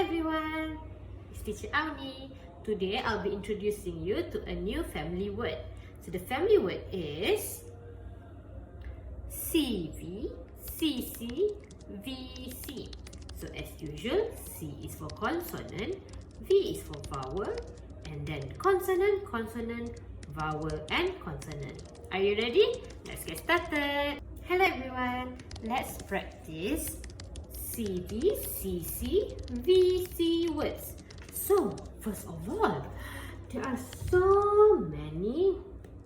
everyone, it's Teacher Auni. Today I'll be introducing you to a new family word. So the family word is cvccvc. So as usual, C is for consonant, V is for vowel, and then consonant, consonant, vowel and consonant. Are you ready? Let's get started. Hello everyone, let's practice cvccvc words. So, first of all, there are so many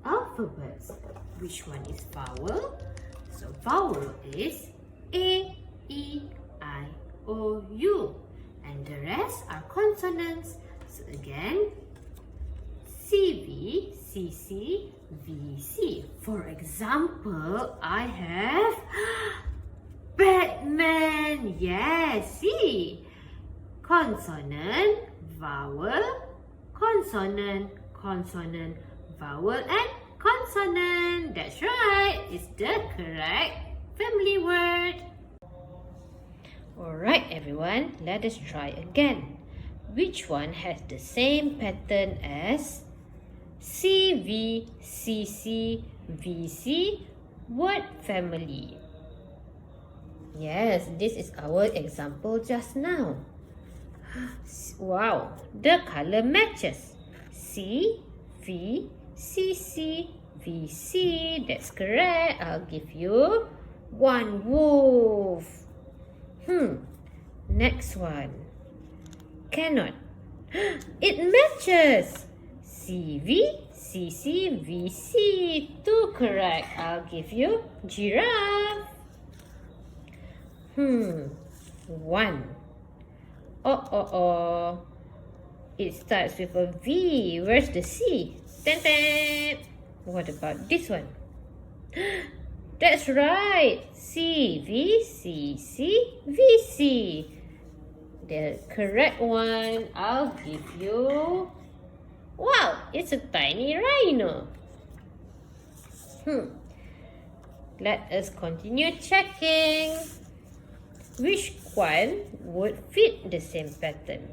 alphabets. Which one is vowel? So, vowel is A, E, I, O, U. And the rest are consonants. So, again, cvccvc. For example, I have Batman. Yes, see. Consonant, vowel, consonant, consonant, vowel and consonant. That's right. It's the correct family word. Alright everyone, let us try again. Which one has the same pattern as cvccvc word family? Yes, this is our example just now. Wow, the color matches. C, V, C, C, V, C. That's correct. I'll give you one wolf. Next one. Cannot. It matches. C, V, C, C, V, C. Two correct. I'll give you giraffe. One. Oh. It starts with a V. Where's the C? Ten, ten. What about this one? That's right. C, V, C, C, V, C. The correct one. I'll give you... Wow, it's a tiny rhino. Let us continue checking. Which one would fit the same pattern?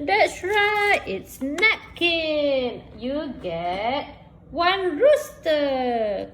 That's right, it's napkin. You get one rooster.